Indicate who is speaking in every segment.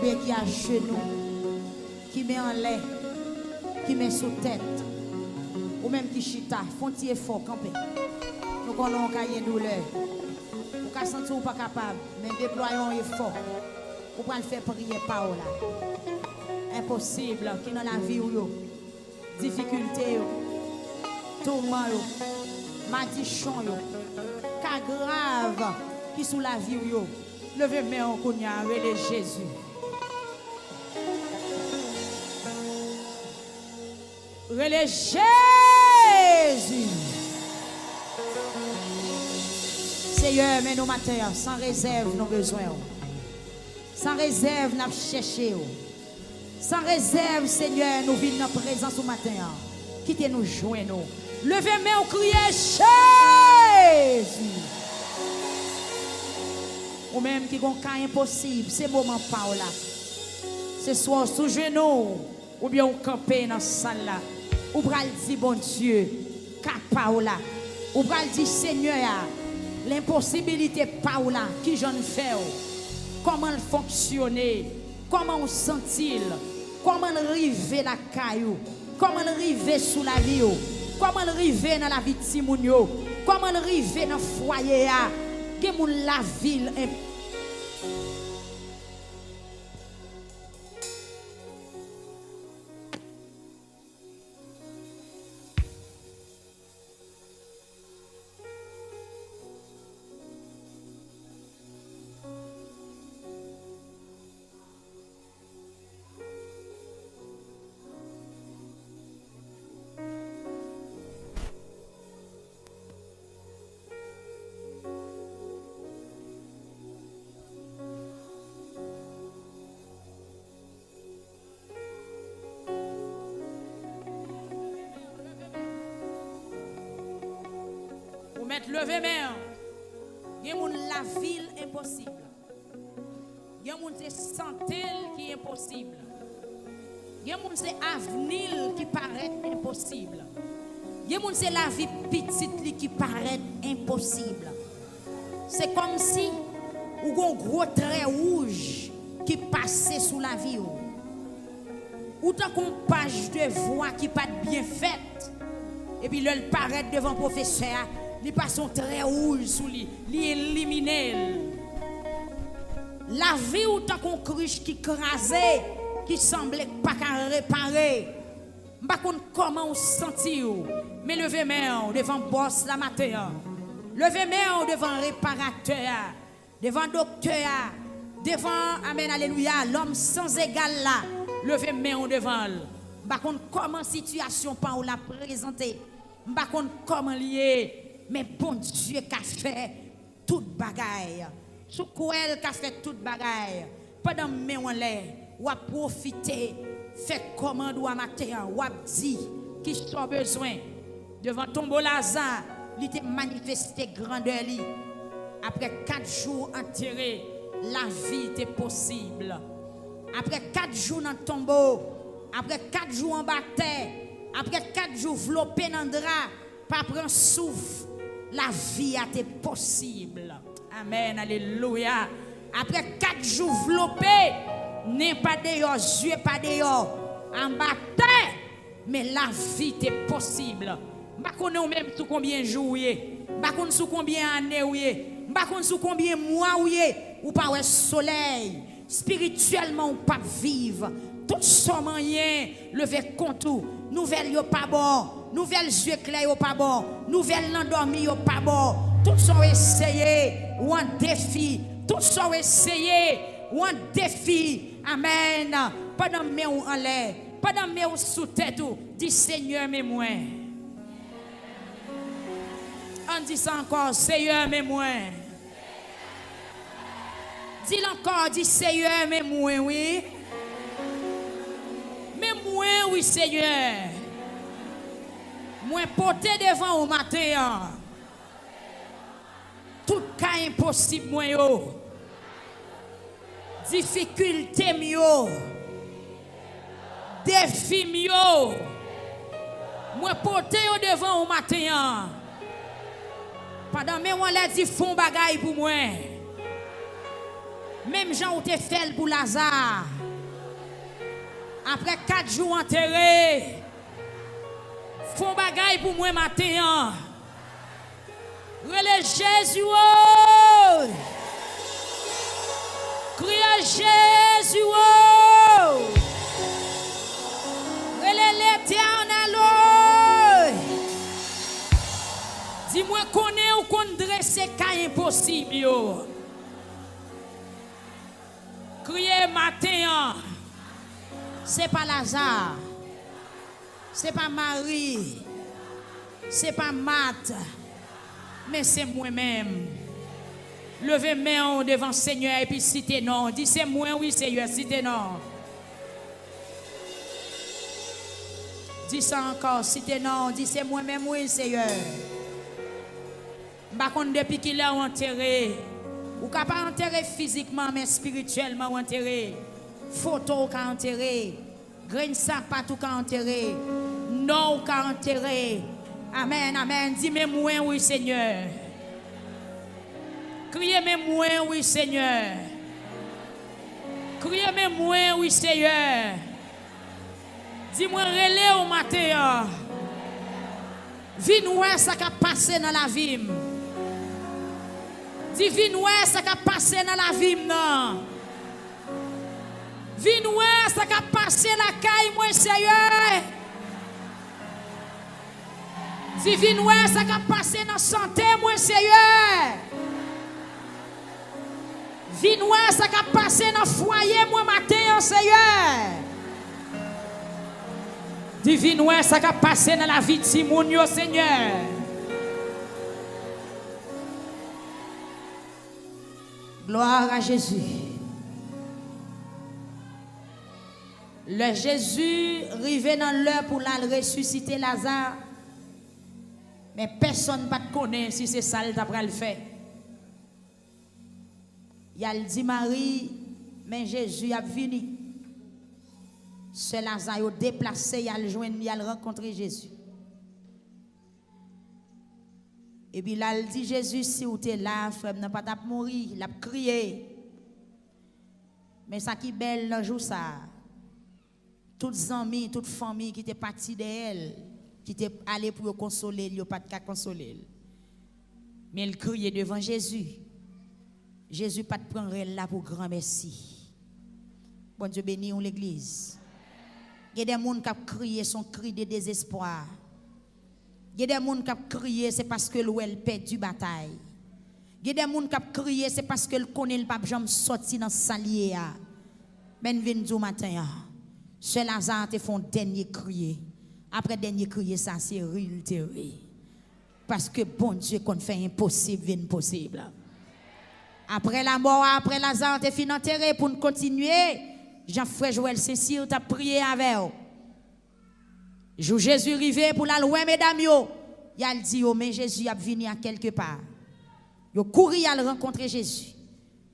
Speaker 1: bien qui a genou, qui met en lait, qui met sous tête, ou même qui chita, font un effort, camper. Nous connaissons qu'il y a une douleur. Vous pouvez sentir ou pas capable, mais déployons un effort. Vous pouvez le faire prier par là. Impossible, qui dans la vie ou yo, difficulté yo, tourment yo, maldition yo, cas grave qui sous la vie ou yo. Levez main en cognac, relève Jésus. Relève Jésus. Seigneur, mais nos matins, sans réserve, nos besoins. Sans réserve, nous cherchons. Sans réserve, Seigneur, nous vivons dans la présence au matin. Quittez nous joindre. Levez main au crier Jésus. Ou même qui ont un cas impossible, c'est moment pas là. Ce soir, sous genou, ou bien on camper dans la salle là. Ou bien dire bon Dieu, pas là. Ou bien dire Seigneur, l'impossibilité pas là, qui j'en fais, comment fonctionner, comment on sentit, comment arriver la caillou, comment arriver sous la vie, comment arriver dans la vie de Timounio, comment arriver dans le foyer. Que la ville est levé main. Il y a la ville impossible. Il y a des santé qui est impossible. Il y a des avenir qui paraît impossible. Il y a la vie petite qui paraît impossible. C'est comme si ou un gros trait rouge qui passait sous la vie. Ou tant qu'on page de voix qui pas bien faite. Et puis le paraît devant le professeur. Il passe son trait rouge sous lui, il élimine. La vie ou tant qu'on cruche qui crasait, qui semblait pas qu'à réparer. Pas comment on sentit, mais levez main devant boss la matin. Levez main devant réparateur, devant docteur, devant amen alléluia, l'homme sans égal là. Levez main devant. Pas comment situation pas ou la présenter. Pas comment lier. Mais bon Dieu qui a fait toute bagaille. Sous quoi elle qui a fait toute bagaille. Pendant que on l'air, ou a profité, fait commande ou à matin, ou a dit qui sont besoin. Devant tombeau Lazare, il était manifesté grandeur. Après 4 jours enterrés, la vie était possible. Après 4 jours dans le tombeau, après 4 jours en bataille, après 4 jours flopé dans le drap, pas prendre souffle. La vie a été possible. Amen. Alléluia. Après 4 jours flopés, n'est pas dehors, yeux pas dehors, en bataille, mais la vie est possible. Je ne sais pas même sous combien de jours, je ne sais pas sous combien d'années, je ne sais pas sous combien de mois, ou pas le soleil. Spirituellement, ou pas vivre. Tout son moyen, lever contour, nouvelle yo pas bon. Nouvelles yeux clairs ou pas bon, nouvelles endormies ou pas bon, tout sont essayés ou un défi, tout sont essayés ou un défi. Amen. Pendant mes ou en l'air, pendant mes ou sous tête ou, dis Seigneur mais moi. On dit ça encore, Seigneur mais moi. Dis encore, dis Seigneur mais moi, oui. Mais moi, oui Seigneur. Moi porté devant au matin. Tout cas impossible moi yo. Difficulté mio. Défi mio. Moi porté devant au matin. Pendant que on l'a dit font bagaille pour moi. Même Jean ou te fait pour Lazare. Après 4 jours enterré, font bagaille pour moi matin. Relève Jésus. Oh! Crie Jésus. Oh! Relève l'Éternel. Oh! Dis-moi qu'on est ou qu'on dresse cas impossible. Yo. Criez matin. C'est pas Lazare. C'est pas Marie. C'est pas Marthe. Mais c'est moi-même. Levez main devant le Seigneur et puis citez non. Dis c'est moi, oui Seigneur, citez non. Dis ça encore, citez non. Dis c'est moi-même, oui Seigneur. Par contre, depuis qu'il est enterré, ou pas enterré physiquement, mais spirituellement enterré. Photo qu'a enterré. Grain sac partout qu'a enterré. Non qu'a enterré. Amen, amen. Dis-moi moi, oui Seigneur. Criez-moi moi, oui Seigneur. Criez-moi moi, oui Seigneur. Dis-moi relais au matin. Viens ça qui a passé dans la vie. Dis viens ça qui a passé dans la vie. Viens ça qui a passé la caille, moi Seigneur. Dis viens ça qui a passé dans la santé, moi Seigneur. Viens ça qui a passé dans le foyer, moi matin, Seigneur. Dis viens ça qui a passé dans la vie de Simon, Seigneur. Gloire à Jésus. Le Jésus arrivé dans l'heure pour la ressusciter Lazare. Mais personne ne peut connaître si c'est ça qu'il a fait. Il a dit Marie, mais Jésus a venu. Ce Lazare a déplacé, il a joindre, il a rencontré Jésus. Et puis là, il dit Jésus, si vous êtes là, frère, n'a pas mourir, il a crié. Mais ça qui est belle le jour ça. Toutes les amis, toute famille qui étaient partis d'elle, qui étaient allés pour le consoler, il n'y a pas de cas consoler. Mais il criait devant Jésus. Jésus pas de prendre là pour grand merci. Bon Dieu béni l'église. Il y a des gens qui ont crié son cri de désespoir. Il y a des gens qui ont crié c'est parce que l'ouel perdu bataille. Il y a des gens qui ont crié c'est parce que le connaît le pape jamais sorti dans salier. Ben vinn du matin. Ce Lazare te font dernier crier. Après dernier crier ça c'est réel. Parce que bon Dieu qu'on fait impossible vient possible. Après la mort, après Lazare te fin enterré pour nous continuer. Jean-Frère Joël Saint-Cyr t'a prié avec eux. Jour Jésus arrivé pour la loi mesdames yo. Il a dit mais Jésus a venu à quelque part. Yo couru à rencontrer Jésus.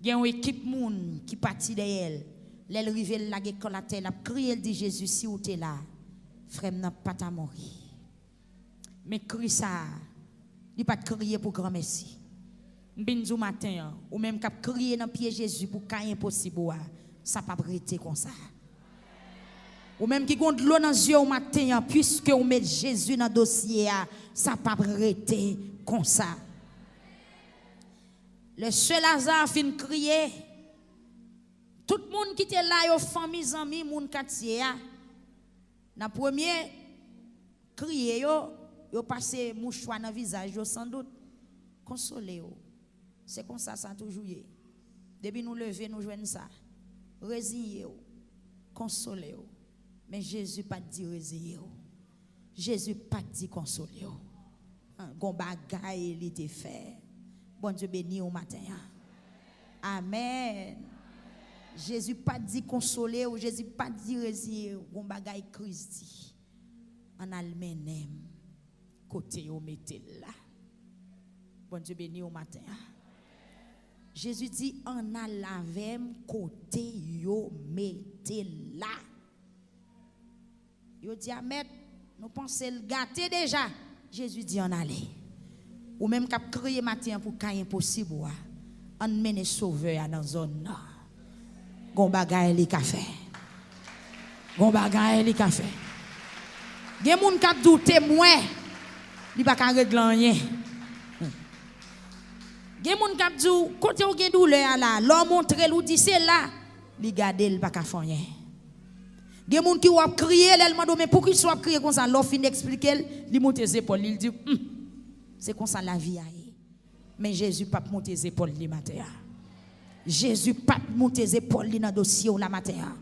Speaker 1: Il y a une équipe moun qui partit d'elle. Elle arrivé la la terre, a crié, elle dit Jésus si vous êtes là, frère n'a pas ta mourir. Mais crie ça, il pas crier pour grand merci. Mbinzou matin ou même cap crier dans pied Jésus pour cas impossible ça pas arrêter comme ça. Ou même qui compte l'eau dans yeux au matin puisque on met Jésus dans dossier ça pas arrêter comme ça. Le seul Lazare fin crier. Tout le monde qui était là, yo famille, amis, moun quartier, na premier crier yo passé mouchoir dans visage yo sans doute consoler yo. C'est comme ça toujours yé. Depuis nous lever nous joindre ça. Résigner yo, consoler yo. Mais Jésus pas dit résigner yo. Jésus pas dit consoler yo. Gon bagay il était fait. Bon Dieu béni au matin. Amen. Jésus pas dit consoler ou Jésus pas dit résigner ou bagay Christ en almenem côté au mettez là. Bon Dieu béni au matin. Jésus dit en alavem côté yo mettez là. Yo dit Ahmed nous pensons le gâter déjà. Jésus dit en aller. Ou même cap crier matin pour cas impossible en mener sauveur dans zone là. gon bagay li ka fait. Gon bagay li ka fait. Gen moun k'ap douter moi, li pa ka régler rien. Gen moun k'ap dou côté ou gen douleur là, l'homme montre ou dit c'est là, li gade l pa ka fon rien. Gen moun ki wap crier l'el mando mais pour qu'il soit crier comme ça, l'on fin expliquer, li monte ses épaules, il dit c'est comme ça la vie a. Mais Jésus pas monter ses épaules li matin. Jésus pas monter ses épaules li dans dossier ou la matin.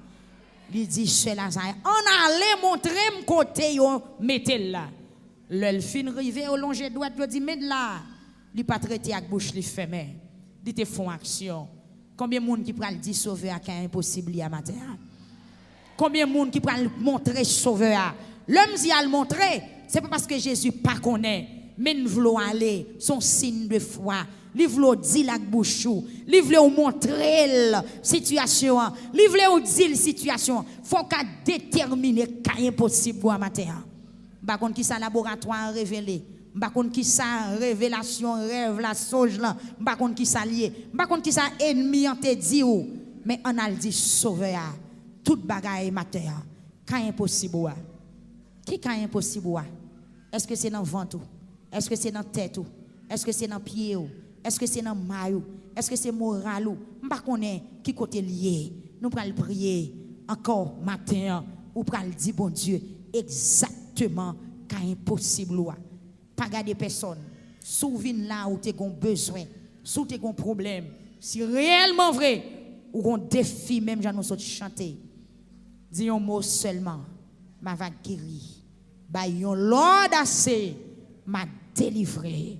Speaker 1: Il dit chez Lazare, on allait montrer mon côté yo mettez là. Le fin rivé au longe droite, il dit mais là, il pas traité avec bouche li fermée. Il te font action. Combien de monde qui pral dire sauveur à impossible à matin? Combien de monde qui pral montrer sauveur? L'homme si a le montrer, c'est pas parce que Jésus pas connaît. Mais nous voulons aller, son signe de foi. Nous voulons dire la bouche, nous voulons montrer la situation, nous voulons dire la situation. Il faut qu'à déterminer qu'il est impossible pour matin. Par contre, qui ça laboratoire révélé, par contre, qui ça révélation, rêve, la sauge là, par contre, qui ça lié, par contre, qui ça ennemi en te dit ou, mais on a dit sauveur, toute bagaille matin, quand impossible. Qui quand impossible? Est-ce que c'est dans le ventre? Est-ce que c'est dans la tête? Est-ce que c'est dans le pied? Est-ce que c'est dans le maillot? Est-ce que c'est moral? Je ne sais pas qui côté lié. Nous allons prier encore matin. Ou allons dire, bon Dieu, exactement quand impossible. Pas garder personne. Souviens là où tu as besoin, où tu as problème. Si réellement vrai, ou un défi, même j'en ai chanté. Dis un mot seulement, ma va guérir. Bah, yon Lord assez m'a délivré.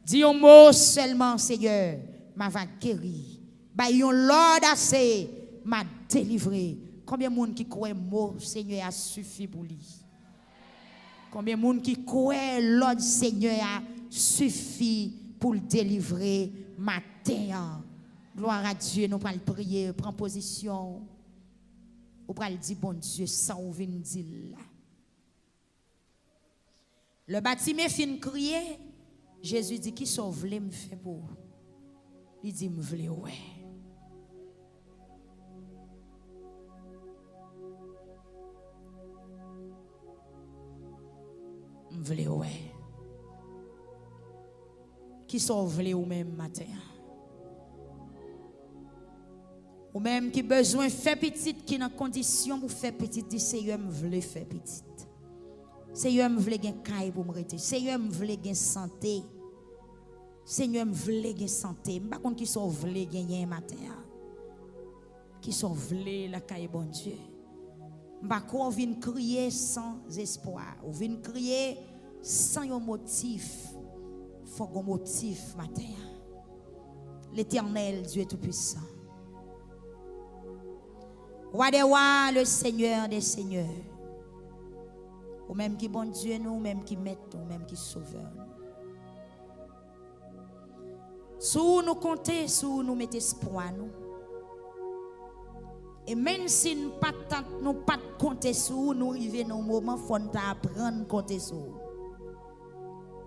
Speaker 1: Dis un mot seulement, Seigneur, m'a va guérir. Bah, yon Lord assez m'a délivré. Combien de monde qui croit mot Seigneur a suffi pour lui? Combien de monde qui croit Lord Seigneur a suffi pour le délivrer matin? Gloire à Dieu, nous allons prier, prendre position. Nous allons dire, bon Dieu, sans ouvrir dire là. Le bâtiment fin crier, Jésus dit, qui sont voulez me faire pour? Il dit, me voulez, ouais. Me voulez, ouais. Qui sont voulez ou même matin? Ou même qui besoin de faire petit, qui dans condition pour faire petit, dit Seigneur, me voulez faire petit. Seigneur, me voulez gagner caille pour me rester. Seigneur, me voulez gagner santé. Seigneur, me voulez gagner santé. Par contre, qui sont voulez gagner matin. Qui sont voulez la caille bon Dieu. Par contre, on vient crier sans espoir. On vient crier sans un motif. Faut un motif matin. L'Éternel, Dieu Tout-Puissant. Roi des rois, le Seigneur des seigneurs. Ou même qui bon Dieu nous, ou même qui met, ou même qui sauveur nous. Sous nous compter, sous nous mettez espoir nous. Et même si nous ne pas compter sur nous arrivons dans un moment faut nous apprendre à compter sur.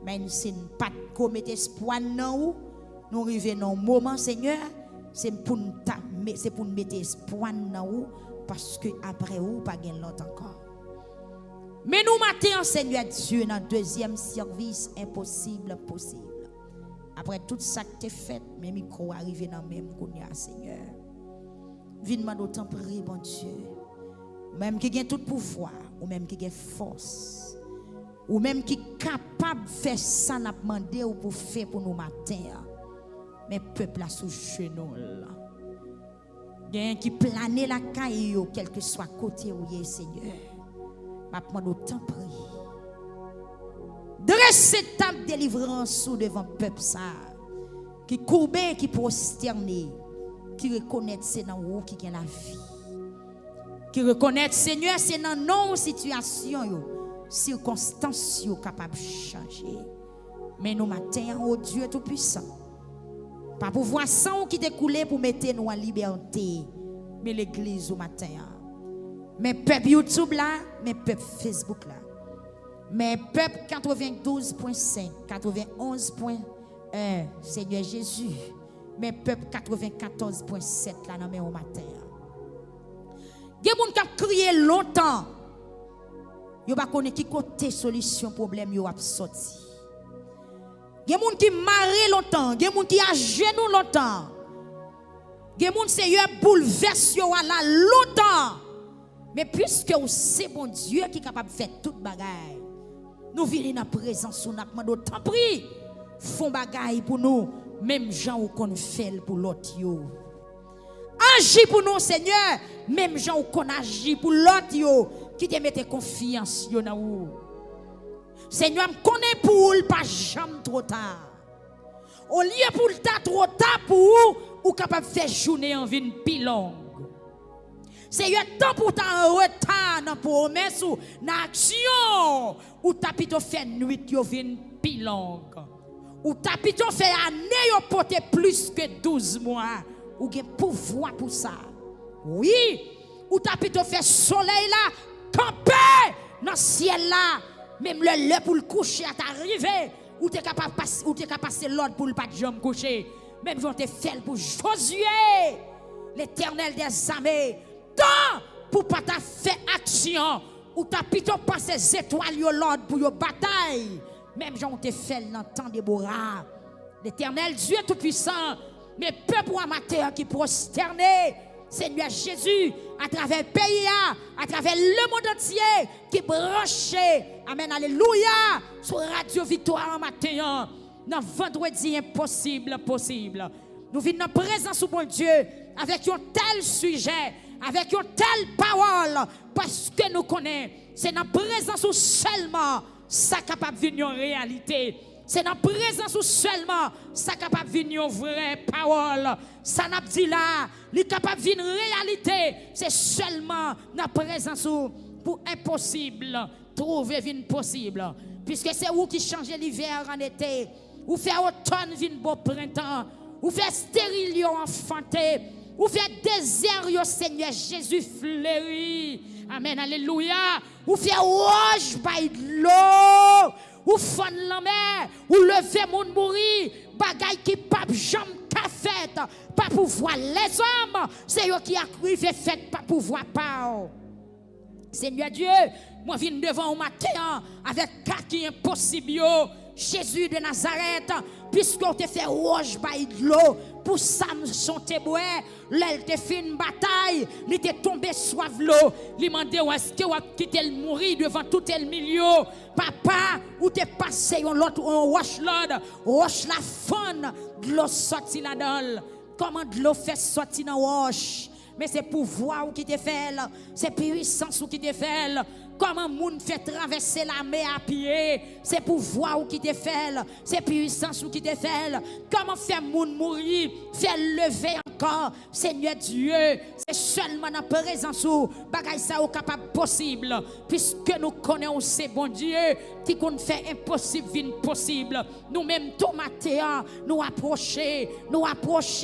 Speaker 1: Même si nous pas commettre espoir dans nous arrivons dans un moment Seigneur, c'est pour nous mettre espoir dans nous parce que après vous pas gain l'autre encore. Mais nous matin Seigneur Dieu dans le deuxième service impossible possible. Après tout ça que tu fait, mes micros arrivent dans le même kounya Seigneur. Viens d'autant prier bon Dieu. Même qui a tout pouvoir, ou même qui a force, ou même qui est capable de faire ça n'a demandé ou pour faire pour nous matin. Mais peuple là sous genou là. Gain qui plane la caille quel que soit côté où y est Seigneur. M'a demande autant prier. Dresse table délivrance sous devant peuple ça qui courbé qui prosterné qui reconnaît c'est dans vous qui gagne la vie. Qui reconnaît Seigneur c'est dans non situation yo, circonstances yo capable changer. Mais nous matin oh Dieu tout puissant. Pas pouvoir sang qui découlé pour mettre nous en liberté. Mais l'église au matin. Mais peuple YouTube là, mais peuple Facebook là. Mais peuple 92.5, 91.1, Seigneur Jésus. Mais peuple 94.7 là dans au matin. Il y a des gens qui ont crié longtemps. Ils ne connaissent pas qui côté solution problème yo a sorti. Il y a des gens qui marrent longtemps, il y a des gens qui a genoux longtemps. Il y a des gens qui bouleversent là longtemps. Mais puisque c'est bon Dieu qui est capable de faire toute bagaille, nous venons dans la présence, nous demandons tant pis, font bagaille pour nous, même gens qu'on fait pour l'autre. Agis pour nous, Seigneur, même gens qu'on agit pour l'autre, qui te mette confiance dans nous. Seigneur, me connais pour pas jamais trop tard. Au lieu pour le temps trop tard pour ou capable de faire journée en vie plus longue. Seigneur, tant pour ta retard dans promesse ou dans action ou t'as plutôt fait nuit yo vin plus longue. Ou t'as plutôt fait année yo porter plus que 12 mois ou gen pouvoir pour ça. Oui, ou t'as plutôt fait soleil là camper dans ciel là même le pour le coucher à t'arriver ou t'es capable passer l'ordre pour le pas de jambe coucher. Même j'en t'ai fait pour Josué, l'Éternel des armées. Tant pour pas ta faire action ou t'as plutôt passé les étoiles yo l'ordre pour yo bataille. Même j'en t'ai fait dans temps de Déborah. L'Éternel Dieu tout puissant, mais peuple amateur qui prosterné, Seigneur Jésus, à travers le pays, à travers le monde entier, qui branché, amen, alléluia, sur Radio Victoire en matin, dans vendredi impossible, possible. Nous venons en présence au bon Dieu, avec un tel sujet, avec une telle parole, parce que nous connaissons, c'est dans la présence où seulement ça capable de venir en réalité. C'est dans la présence où seulement ça capable de venir en vraie parole. Ça n'a pas dit là, il est capable de venir en réalité. C'est seulement dans la présence où pour impossible trouver une possible. Puisque c'est où qui change l'hiver en été, ou fait automne vin beau printemps, ou fait stérile enfanté, ou fait désert yo Seigneur Jésus fleuri. Amen, alléluia. Ou fait roche by l'eau, ou fond la mer, ou lever moun mourir, bagay qui pape jambe ka fait, pas pouvoir les hommes, c'est eux qui arrivent fait pas pouvoir pas. Seigneur Dieu, moi viens devant au matin avec cas qui impossible. Jésus de Nazareth, puisqu'on te fait roche by de l'eau, pour Samson te boire, l'elle te fait une bataille, il te tombé soif l'eau, il m'a dit est-ce que vous quitter le mourir devant tout le milieu, papa, ou te passé on l'autre roche l'autre, roche la faune, de l'eau sorti là-dedans, comment de l'eau fait sortir dans roche, mais c'est pouvoir qui te fait, c'est puissance qui te fait. Comment moun fait traverser la mer à pied, c'est pouvoir qui te fait, c'est puissance qui te fait. Comment faire moun mourir, faire lever encore, Seigneur Dieu, c'est seulement dans la présence où bagay ça est capable possible, puisque nous connaissons ces bon Dieu qui qu'on fait impossible vin possible. Nous même tout matin nous approcher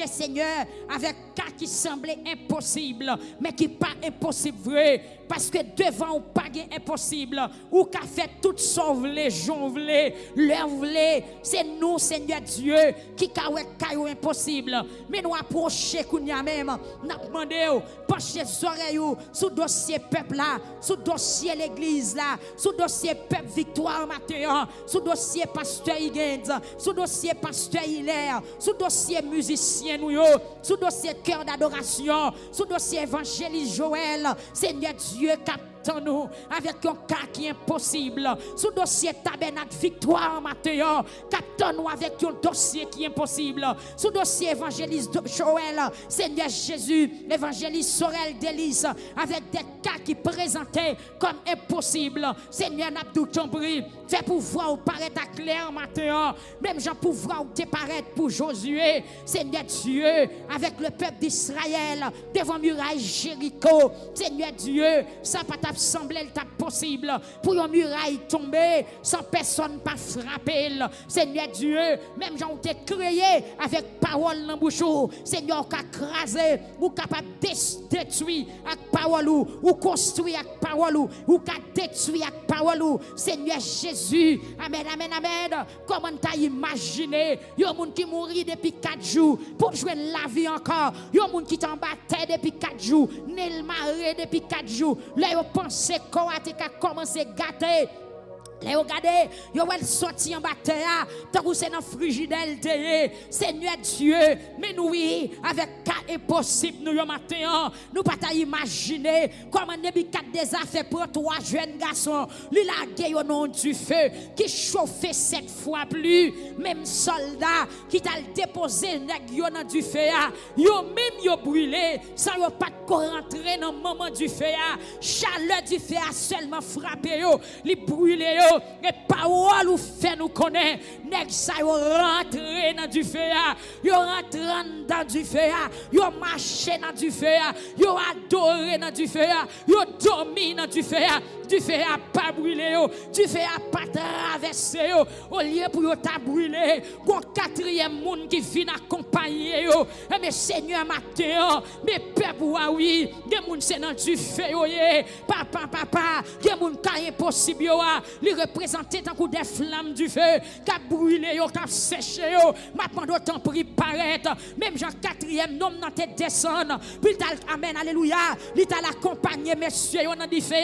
Speaker 1: Seigneur avec cas qui semblait impossible, mais qui pas impossible vrai, parce que devant ou pas impossible, ou qu'a fait tout sauve les gens vle, leur vle, c'est nous Seigneur Dieu qui caillou impossible, mais nous approcher kounya même, n'a demandé pencher les oreilles sous dossier peuple là, sous dossier l'église là, sous dossier peuple victoire matin, sous dossier pasteur Higgins, sous dossier pasteur Hilaire, sous dossier musicien nous yo, sous dossier cœur d'adoration, sous dossier évangéliste Joël, Seigneur Dieu capte nous avec un cas qui est impossible. Sous dossier tabernacle victoire matin, capte-nous avec un dossier qui est impossible. Sous dossier évangéliste Joël, Seigneur Jésus, évangéliste Sorel Délice, avec des cas qui présentaient comme impossible. Seigneur Nabdou Chambri, fais pouvoir paraître à clair matin, même Jean pouvoir te paraître pour Josué. Seigneur Dieu, avec le peuple d'Israël, devant muraille Jéricho, Seigneur Dieu, ça pas semblait possible pour une muraille tomber sans personne pas frapper. Seigneur Dieu, même gens ont été créés avec parole dans bouche, Seigneur qu'a crasé ou capable détruire avec parole ou construire avec parole ou qu'a détruire avec parole. Seigneur Jésus, amen, amen, amen. Comment t'as imaginé, il y a des gens qui mourent depuis 4 jours pour jouer la vie encore, Yon moun qui t'en bataille depuis 4 jours, nel maré depuis 4 jours. Là yo pense qu'on a commencé à gâter. Les regardez, yo elle sorti en bataille, tant que c'est dans frigidel Seigneur Dieu, mais nous oui, avec cas impossible nous yo matin, nous pas imaginer comment Nebukadnezar fait pour 3 jeunes garçons, lui la guerre au nom du feu qui chauffait 7 fois plus, même soldat qui t'a déposé nèg yo dans du feu, yo même yo brûlé, ça yo pas de rentrer dans le moment du feu, chaleur du feu a seulement frappé yo, li brûlé yo. Et parole ou fait nous connaît nèg sa yo rentré dans du feu yo rentré dans du feu yo marché dans du feu yo adoré dans du feu yo dormi dans du feu a pas brûlé yo du feu a pas traversé yo au lieu pour yo ta brûlé gon 4e monde qui vient accompagner yo mais Seigneur matin mais peuple oui des monde c'est dans du feu yo papa des monde ka impossible yo li représenter tant que des flammes du feu qui a brûlé yo qui a séché yo maintenant d'autant pris paraître même Jean 4e nom dans tête descendre puis amen alléluia il t'a l'accompagner messieurs yo dans du feu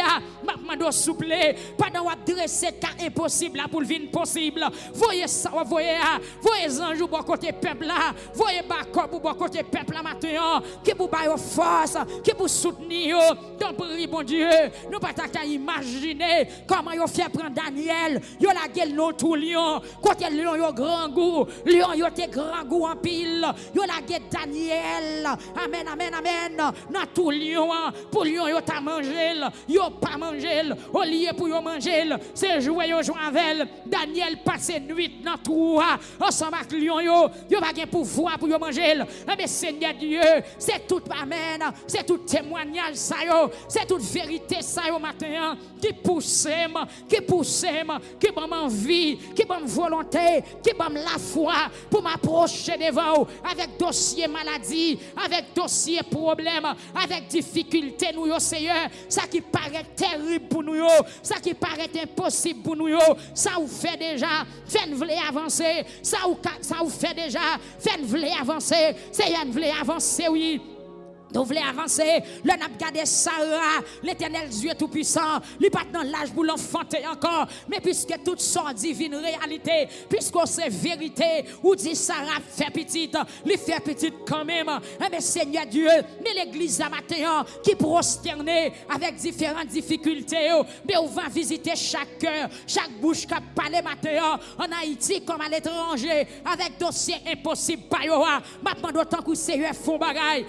Speaker 1: maintenant souple pendant ou dresser cas impossible pour venir possible voyez ça voyez ange pour côté peuple là voyez backup pour côté peuple là maintenant qui pour bailler force qui pour soutenir yo donc prie bon Dieu nous pas ta imaginer comment yo fait prendre Daniel yo la gueule non tout lion côté lion yo grand goût lion yo te grand goût en pile yo la gueule Daniel amen dans tout lion pour lion yo ta manger yo pas manger au lieu pour yo manger c'est jouer yo avec Daniel passe nuit dans tout ensemble avec lion yo pas gain pouvoir pour yo manger mais Seigneur Dieu c'est tout amen c'est tout témoignage ça yo c'est toute vérité ça yo matin qui pousse qui m'a envie, qui m'a volonté, qui m'a la foi pour m'approcher devant avec dossier maladie, avec dossier problème, avec difficulté nous yo Seigneur, ça qui paraît terrible pour nous yo, ça qui paraît impossible pour nous yo, ça vous fait déjà, fait vle avancer, ça vous fait déjà, fait vle avancer, Seigneur vle avancer oui. Nous voulons avancer, le n'a gardé Sarah, l'Éternel Dieu tout-puissant, lui pas dans l'âge pour l'enfanter encore, mais puisque tout son divine réalité, puisque c'est vérité, ou dit Sarah fait petite, lui fait petite quand même, mais Seigneur Dieu, mais l'église à matin qui prosternée avec différentes difficultés, mais on va visiter chaque cœur, chaque bouche qui parle matin en Haïti comme à l'étranger, avec dossier impossible, maintenant d'autant que Seigneur font bagaille,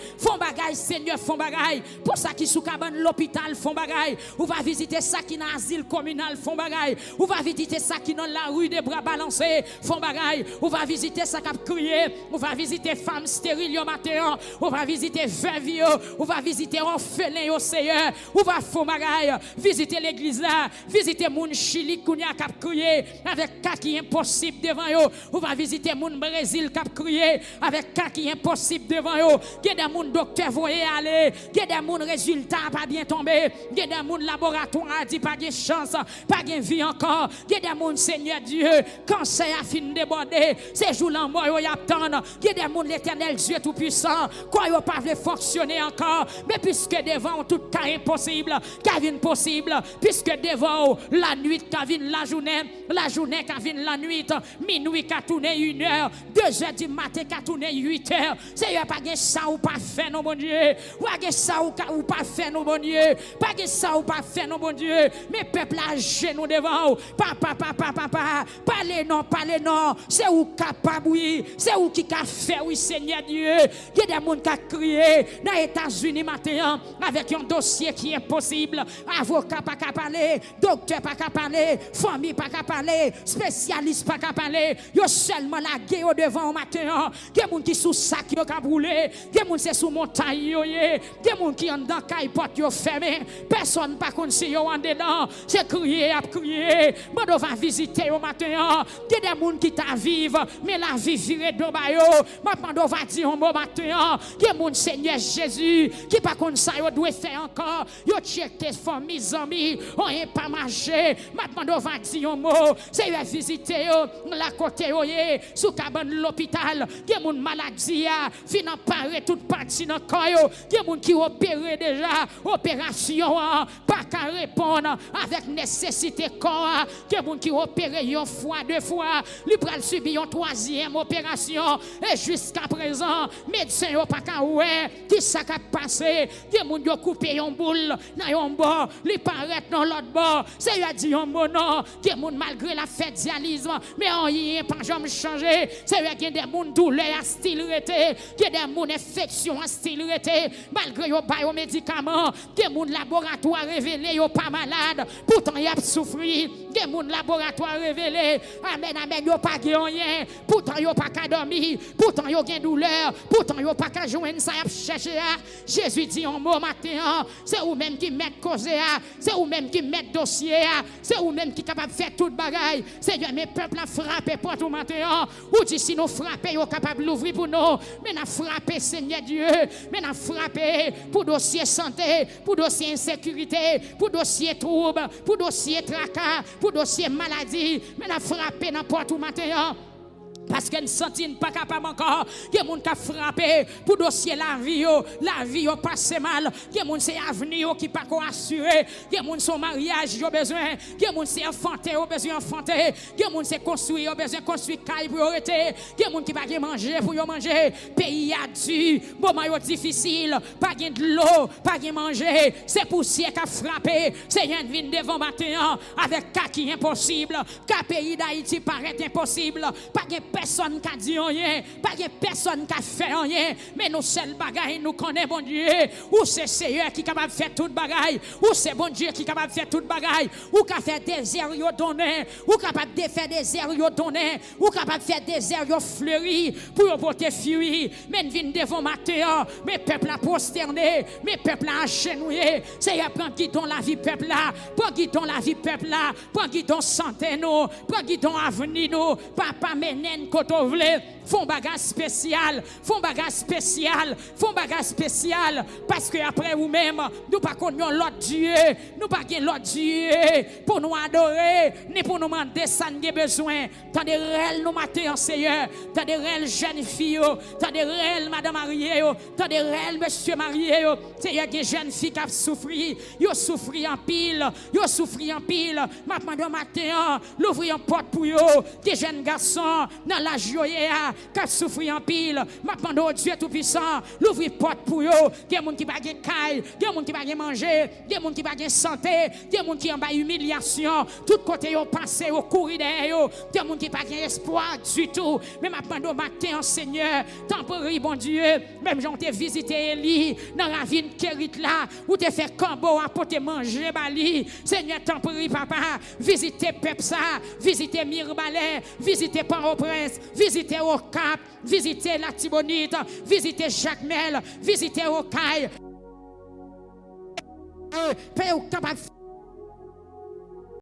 Speaker 1: Seigneur font bagaille pour ça qui sous cabane l'hôpital font bagaille ou va visiter ça qui dans asile communal font bagaille ou va visiter ça qui dans la rue des bras balancés font bagaille ou va visiter ça qui a crié ou va visiter femmes stériles au matin ou va visiter veuve ou va visiter orphelin au Seigneur ou va font bagaille visiter l'église là visiter moun Chili qui a crié avec cas qui impossible devant yo ou va visiter moun Brésil qui a crié avec cas qui impossible devant yo il y a des moun docteur voyez aller, il y a des gens résultats pas bien tombé, il y a des gens laboratoire a dit pas de chance, pas de vie encore, il y a des gens Seigneur Dieu, cancer a fini déborder, ces jours là moi y attendre, il y a des gens l'Éternel Dieu tout puissant, quoi yo pas veut fonctionner encore, mais puisque devant tout cas impossible, qu'a vient possible, puisque devant la nuit qu'a vient la journée qu'a vient la nuit, minuit qu'a tourné 1 heure, 2 heures du matin qu'a tourné 8 heures, c'est pas de ça ou pas fait non bon Dieu, pas ça ou pas fait non bon Dieu, pas ça ou pas fait non bon Dieu, mais peuple à genoux devant, papa, parlez non, c'est où capable oui, c'est où qui a fait oui Seigneur Dieu, il y a des gens qui ont crié dans les États-Unis matin avec un dossier qui est impossible, avocat pas qu'à parler, docteur pas qu'à parler, famille pas qu'à parler, spécialiste pas qu'à parler, yo seulement la guerre devant au matin, il y a des gens qui sous sac qui ont brûlé, il y a des gens qui sont sous montagne caille yo yé, des moun qui en dans caille porte yo fermé, personne pas kon si yo en dedans, c'est crier à crier, bon va visiter au matin, des moun qui t'a vivre, mais la vie vire de ba yo, maintenant va dire un bon matin, des moun Seigneur Jésus, qui pas kon ça yo doit faire encore, yo checké famille amis, on est pas marché, maintenant va dire un mot, c'est yo visiter yo, la côté yo yé, sous cabane l'hôpital, des moun maladie a, finan paré toute partie dans corps yo, des moun qui opéré déjà, opération pas qu'à répondre avec nécessité corps, des moun qui opéré une fois, deux fois, li pral subi une troisième opération et jusqu'à présent médecin yo pas qu'à ouais, qui ça qu'a passé, des moun yo coupé une boule dans un bord, li paraît dans l'autre bord, c'est yo dit un mot non, des moun malgré la fête dialyse mais on y est pas jamais changé, c'est yo gen des moun douleur à style rete, gen des moun infection à style rete, malgré yo ba yo médicament, des moun laboratoire révélé yo pas malade, pourtant y a souffri, des moun laboratoire révélé, amen amen yo pas gen rien, pourtant yo pas qu'à dormir, pourtant yo gen douleur, pourtant yo pas qu'à joindre ça y a chercher. Jésus dit un mot matin, c'est ou même qui met cause, c'est ou même qui met dossier, c'est ou même qui capable faire toute bagaille. Seigneur, mes peuples a frappé pour tout matin, ou dit si nous frapper yo capable l'ouvrir pour nous, mais n'a frappé Seigneur Dieu, mais n'a frappé pour dossier santé, pour dossier insécurité, pour dossier trouble, pour dossier tracas, pour dossier maladie, mais n'a frappé n'importe tout matin. Parce qu'elle ne sentit pas capable encore. Il y a des gens qui ont frappé pour dossier la vie passe mal. Il y a des gens qui ont avenir qui pas assuré. Il y a des gens qui ont mariage, ils ont besoin. Il y a des gens qui ont enfanté, ils ont besoin d'enfanter. Il y a des gens qui ont construit, ils ont besoin de construire caille pour arrêter. Il y a des gens qui n'ont pas manger pour manger. Pays a dû, moment difficile, pas de l'eau, pas de manger. C'est poussière qui a frappé. C'est rien de venir devant matin avec cas qui est impossible. Car pays d'Haïti paraît impossible. Pas de personne qui a dit rien, pas de personne qui a fait rien, mais nous seuls bagaille nous connaissons bon Dieu, ou c'est Seigneur qui est capable de faire toute bagaille, ou c'est bon Dieu qui est capable de faire toute bagaille, ou qui a fait des airs yo donné, ou capable de faire des airs yo donné, ou capable de faire des airs yo fleuri pour porter fuir, mais vinn devant matin, mes peuples à prosterner, mes peuples à agenouiller, Seigneur prend guidon la vie peuple là, prend guidon la vie peuple là, prend guidon santé nous, prend guidon avenir nous, papa menen koto vle, font bagage spécial, font bagage spécial, font bagage spécial, parce que après ou même, nous pas connaissons l'autre Dieu, nous pas gain l'autre Dieu, pour nous adorer, ni pour nous demander ça nous besoin, tant de réels nous matin Seigneur, tant de réels jeunes filles, tant de réels madame mariée, tant de réels monsieur marié, Seigneur, des jeunes filles qui souffrent, yo souffri en pile, yo souffri en pile, maintenant matin, l'ouvrir une porte pour yo, des jeunes garçons, dans la joie, qui souffrent en pile. Maintenant, oh Dieu Tout-Puissant, l'ouvrir porte pour eux. Il y a des gens qui ne peuvent pas caille, il y a des gens qui ne peuvent pas manger, il y a des gens qui ne peuvent pas santé, il y a des gens qui ont pas humiliation. Tout côté, ils passent au courir derrière eux. Il y a des gens qui n'ont pas espoir du tout. Mais maintenant, matin, Seigneur, temporaire, bon Dieu, même j'en ai visité Eli dans la ville Kérit là, où tu fait combo à porter manger, Bali. Seigneur, temporaire, papa, visitez Pepsa, visitez Mirbalais, visitez Port-au-Prince, visitez au Cap, visitez la Tibonite, visitez Jacmel, visitez au Caille. Père,